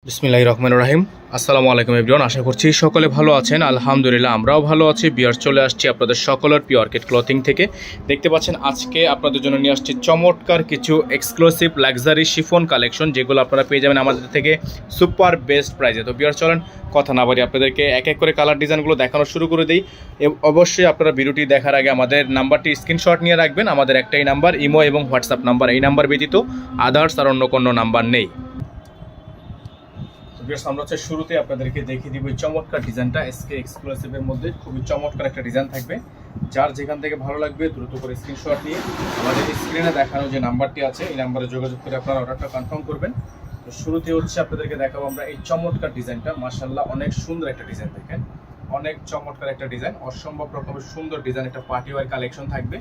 বিসমিল্লাহির রহমানির রহিম। আসসালামু আলাইকুম এভরিওয়ান, আশা করছি সকলে ভালো আছেন। আলহামদুলিল্লাহ আমরাও ভালো আছি। বিয়ার চলে আসছি আপনাদের সকলের প্রিয় অর্কিড ক্লথিং থেকে। দেখতে পাচ্ছেন আজকে আপনাদের জন্য নিয়ে আসছি চমৎকার কিছু এক্সক্লুসিভ লাক্সারি শিফন কালেকশন, যেগুলো আপনারা পেয়ে যাবেন আমাদের থেকে সুপার বেস্ট প্রাইজে। তো বিয়ার চলেন কথা না বাড়ি আপনাদেরকে এক এক করে কালার ডিজাইনগুলো দেখানো শুরু করে দিই। অবশ্যই আপনারা ভিডিওটি দেখার আগে আমাদের নাম্বারটি স্ক্রিনশট নিয়ে রাখবেন। আমাদের একটাই নাম্বার, ইমো এবং হোয়াটসঅ্যাপ নাম্বার। এই নাম্বার ব্যতীত আদার্স আর অন্য কোনো নাম্বার নেই। আমরা হচ্ছে শুরুতে আপনাদেরকে দেখিয়ে দিব চমৎকার ডিজাইনটা। এসকে এক্সক্লুসিভের মধ্যে খুবই চমৎকার একটা ডিজাইন থাকবে। যার যেখান থেকে ভালো লাগবে দ্রুত করে স্ক্রিনশট নিয়ে আমাদের স্ক্রিনে দেখানো যে নাম্বারটি আছে এই নাম্বারে যোগাযোগ করে আপনারা অর্ডারটা কনফার্ম করবেন। তো শুরুতে হচ্ছে আপনাদেরকে দেখাবো আমরা এই চমৎকার ডিজাইনটা। মাশাআল্লাহ অনেক সুন্দর একটা ডিজাইন, দেখেন অনেক চমৎকার একটা ডিজাইন, অসম্ভব রকমের সুন্দর ডিজাইন। একটা পার্টি ওয়্যার কালেকশন থাকবে।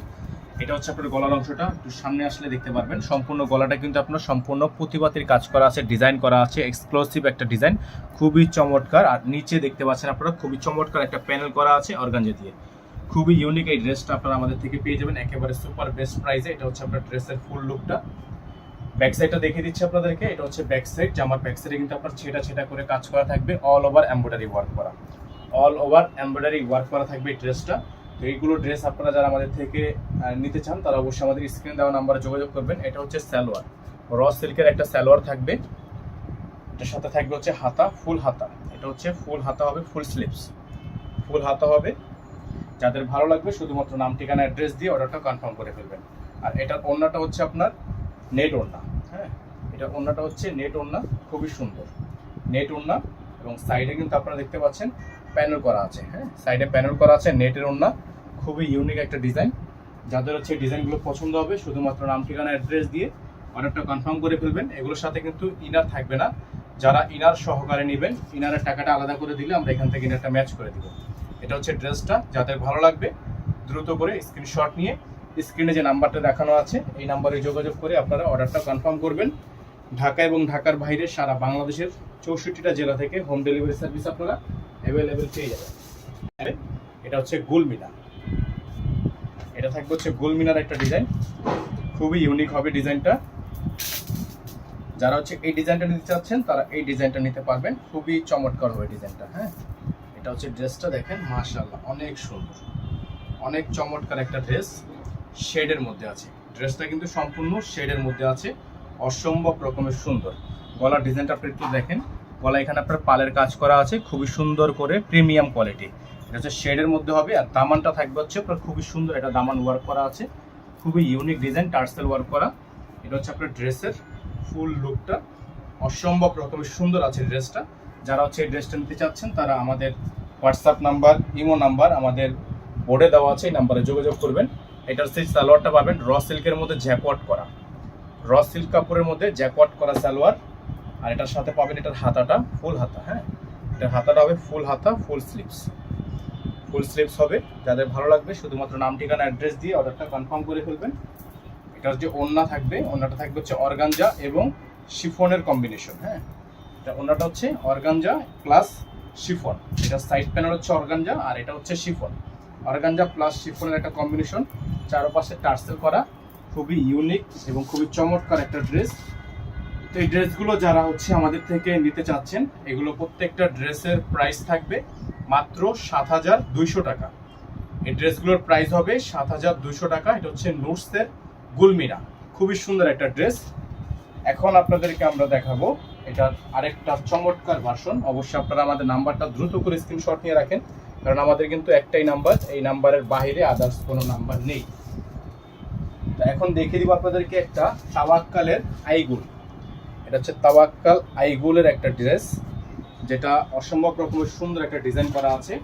এটা হচ্ছে আপনার গলার অংশটা, একটু সামনে আসলে দেখতে পারবেন সম্পূর্ণ গলাটা কিন্তু আপনার সম্পূর্ণ পুঁতিবাতির কাজ করা আছে, ডিজাইন করা আছে, এক্সক্লুসিভ একটা ডিজাইন, খুবই চমৎকার। আর নিচে দেখতে পাচ্ছেন আপনারা খুবই চমৎকার একটা প্যানেল করা আছে অর্গানজা দিয়ে। খুবই ইউনিক এই ড্রেসটা আপনারা আমাদের থেকে পেয়ে যাবেন একেবারে সুপার বেস্ট প্রাইসে। এটা হচ্ছে আপনার ড্রেসের ফুল লুকটা। ব্যাক সাইডটা দেখিয়ে দিচ্ছি আপনাদেরকে। এটা হচ্ছে ব্যাক সাইড, জামার ব্যাক সাইডে কিন্তু আপনার ছেটা ছেটা করে কাজ করা থাকবে, অল ওভার এমব্রয়ডারি ওয়ার্ক করা, অল ওভার এমব্রয়ডারি ওয়ার্ক করা থাকবে এই ড্রেসটা। তো এইগুলো ড্রেস আপনারা যারা আমাদের থেকে নিতে চান তারা অবশ্যই আমাদের স্ক্রিনে দেওয়া নাম্বারে যোগাযোগ করবেন। এটা হচ্ছে সালোয়ার, র সিল্কের একটা সালোয়ার থাকবে। এটার সাথে থাকবে হচ্ছে হাতা, ফুল হাতা। এটা হচ্ছে ফুল হাতা হবে, ফুল স্লিভস, ফুল হাতা হবে। যাদের ভালো লাগবে শুধুমাত্র নাম ঠিকানা অ্যাড্রেস দিয়ে অর্ডারটা কনফার্ম করে ফেলবেন। আর এটার ওড়নাটা হচ্ছে আপনার নেট ওড়না। হ্যাঁ, এটা ওড়নাটা হচ্ছে নেট ওড়না, খুবই সুন্দর নেট ওড়না। এবং সাইডে কিন্তু আপনারা দেখতে পাচ্ছেন প্যানেল করা আছে। হ্যাঁ, সাইডে প্যানেল করা আছে, নেটের ওড়না, খুবই ইউনিক একটা ডিজাইন। যাদের হচ্ছে ডিজাইনগুলো পছন্দ হবে শুধুমাত্র নাম ঠিকানা অ্যাড্রেস দিয়ে অর্ডারটা কনফার্ম করে ফেলবেন। এগুলোর সাথে কিন্তু ইনার থাকবে না। যারা ইনার সহকারে নেবেন ইনারের টাকাটা আলাদা করে দিলে আমরা এখান থেকে ইনারটা ম্যাচ করে দিব। এটা হচ্ছে ড্রেসটা। যাদের ভালো লাগবে দ্রুত করে স্ক্রিনশট নিয়ে স্ক্রিনে যে নাম্বারটা দেখানো আছে এই নাম্বারে যোগাযোগ করে আপনারা অর্ডারটা কনফার্ম করবেন। ঢাকা এবং ঢাকার বাইরে সারা বাংলাদেশের 64টা জেলা থেকে হোম ডেলিভারি সার্ভিস আপনারা অ্যাভেলেবেল পেয়ে যাবেন। এটা হচ্ছে গুলমিনা, এটা থাকবে হচ্ছে গুলমিনার একটা ডিজাইন, খুবই ইউনিক হবে ডিজাইনটা। যারা হচ্ছে এই ডিজাইনটা নিতে চাচ্ছেন তারা এই ডিজাইনটা নিতে পারবেন, খুবই চমৎকার হবে ডিজাইনটা। হ্যাঁ, এটা হচ্ছে ড্রেসটা, দেখেন মাশাআল্লাহ অনেক সুন্দর, অনেক চমৎকার একটা ড্রেস। শেডের মধ্যে আছে ড্রেসটা, কিন্তু সম্পূর্ণ শেডের মধ্যে আছে, অসম্ভব রকমের সুন্দর। গলার ডিজাইনটা আপনি একটু দেখেন, গলা এখানে আপনার পালের কাজ করা আছে খুবই সুন্দর করে, প্রিমিয়াম কোয়ালিটি। এটা হচ্ছে শেডের মধ্যে হবে। আর দামানটা থাকবে হচ্ছে আপনার খুবই সুন্দর, এটা দামান ওয়ার্ক করা আছে, খুবই ইউনিক ডিজাইন, টার্সেল ওয়ার্ক করা। এটা হচ্ছে আপনার ড্রেসের ফুল লুকটা, অসম্ভব রকমের সুন্দর আছে ড্রেসটা। যারা হচ্ছে এই ড্রেসটা নিতে চাচ্ছেন তারা আমাদের হোয়াটসঅ্যাপ নাম্বার, ইমো নাম্বার আমাদের বোর্ডে দেওয়া আছে, এই নাম্বারে যোগাযোগ করবেন। এটার সেই সালোয়ারটা পাবেন র সিল্কের মধ্যে জ্যাকওয়াট করা, র সিল্ক কাপড়ের মধ্যে জ্যাকওয়াট করা সালোয়ার। আর এটার সাথে পাবেন এটার হাতাটা ফুল হাতা। হ্যাঁ, এটার হাতাটা হবে ফুল হাতা, ফুল স্লিভস, ফুল স্লিভস হবে। যাদের ভালো লাগবে শুধুমাত্র নাম ঠিকানা অ্যাড্রেস দিয়ে অর্ডারটা কনফার্ম করে ফেলবেন। এটার যে ওড়না থাকবে, ওড়নাটা থাকবে হচ্ছে অর্গানজা এবং শিফনের কম্বিনেশন। হ্যাঁ, এটা ওড়নাটা হচ্ছে অর্গানজা প্লাস শিফন। এটা সাইড প্যানেল হচ্ছে অর্গানজা আর এটা হচ্ছে শিফন, অর্গানজা প্লাস শিফনের একটা কম্বিনেশন, চারপাশে টার্সেল করা, খুবই ইউনিক এবং খুবই চমৎকার একটা ড্রেস। তো এই ড্রেসগুলো যারা হচ্ছে আমাদের থেকে নিতে চাচ্ছেন এগুলো প্রত্যেকটা ড্রেসের প্রাইস থাকবে মাত্র 7,200 টাকা। এই ড্রেসগুলোর প্রাইস হবে 7,200 টাকা। এটা হচ্ছে নুটসের গুলমিনা, খুবই সুন্দর একটা ড্রেস। এখন আপনাদেরকে আমরা দেখাবো এটার আরেকটা চমৎকার ভার্সন। অবশ্যই আপনারা আমাদের নাম্বারটা দ্রুত করে স্ক্রিনশট নিয়ে রাখেন, কারণ আমাদের কিন্তু একটাই নাম্বার, এই নাম্বারের বাইরে আদার্স কোনো নাম্বার নেই। তো এখন দেখিয়ে দিব আপনাদেরকে একটা তাওয়াক্কালের আইগুল। এটা হচ্ছে তাওয়াক্কাল আইগুলের একটা ড্রেস, যেটা অসম্ভব রকমের সুন্দর একটা ডিজাইন করা আছে।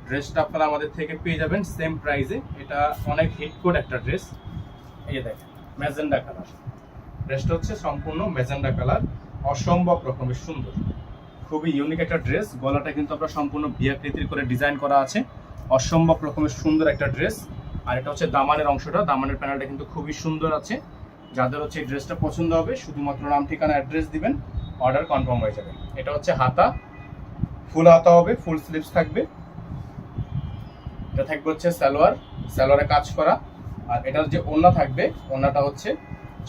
ড্রেসটা আপনারা আমাদের থেকে পেয়ে যাবেন সেম প্রাইসে। এটা অনেক হিট কোড একটা ড্রেস। এই যে দেখেন ম্যাজেন্ডা কালার, ড্রেসটা হচ্ছে সম্পূর্ণ ম্যাজেন্ডা কালার, অসম্ভব রকমের সুন্দর, খুবই ইউনিক একটা ড্রেস। গলাটা কিন্তু আপনার সম্পূর্ণ ভিআকৃতির করে ডিজাইন করা আছে, অসম্ভব রকমের সুন্দর একটা ড্রেস। আর এটা হচ্ছে দামানের অংশটা, দামানের প্যানেলটা কিন্তু খুবই সুন্দর আছে। যাদের হচ্ছে এই ড্রেসটা পছন্দ হবে শুধুমাত্র নাম ঠিকানা অ্যাড্রেস দিবেন, অর্ডার কনফার্ম হয়ে যাবে। এটা হচ্ছে হাতা, ফুল হাতা হবে, ফুল স্লিভস থাকবে। এটা থাকবে হচ্ছে সালোয়ার, সালোয়ারে কাজ করা। আর এটার যে ওড়না থাকবে, ওড়নাটা হচ্ছে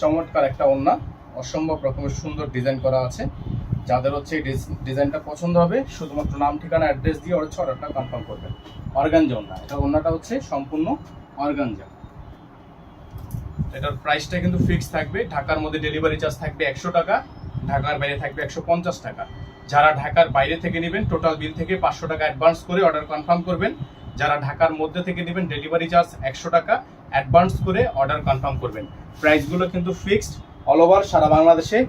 চমৎকার একটা ওড়না, অসম্ভব রকমের সুন্দর ডিজাইন করা আছে। যাদের হচ্ছে এই ডিজাইনটা পছন্দ হবে শুধুমাত্র নাম ঠিকানা অ্যাড্রেস দিয়ে অর্ডারটা কনফার্ম করবেন। অর্গানজা ওড়না, এটা ওড়নাটা হচ্ছে সম্পূর্ণ অর্গানজা। এটার প্রাইসটা কিন্তু ফিক্স থাকবে। ঢাকার মধ্যে ডেলিভারি চার্জ থাকবে 100 টাকা, ঢাকার বাইরে থাকবে 150 টাকা। যারা ঢাকার বাইরে থেকে নেবেন টোটাল বিল থেকে 500 টাকা অ্যাডভান্স করে অর্ডার কনফার্ম করবেন। যারা ঢাকার মধ্যে থেকে নেবেন ডেলিভারি চার্জ 100 টাকা অ্যাডভান্স করে অর্ডার কনফার্ম করবেন। প্রাইসগুলো কিন্তু ফিক্সড, অল ওভার সারা বাংলাদেশে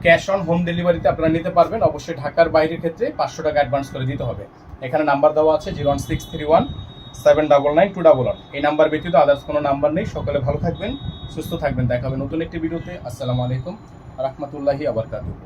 ক্যাশ অন হোম ডেলিভারিতে আপনারা নিতে পারবেন। অবশ্যই ঢাকার বাইরের ক্ষেত্রে 500 টাকা অ্যাডভান্স করে দিতে হবে। এখানে নাম্বার দেওয়া আছে 01631 799 211। এই নাম্বার ব্যতীত আদার্স কোনো নাম্বার নেই। সকলে ভালো থাকবেন, সুস্থ থাকবেন। দেখা হবে নতুন একটি ভিডিওতে। আসসালামু আলাইকুম রাহমাতুল্লাহি ওয়া বারাকাতুহু।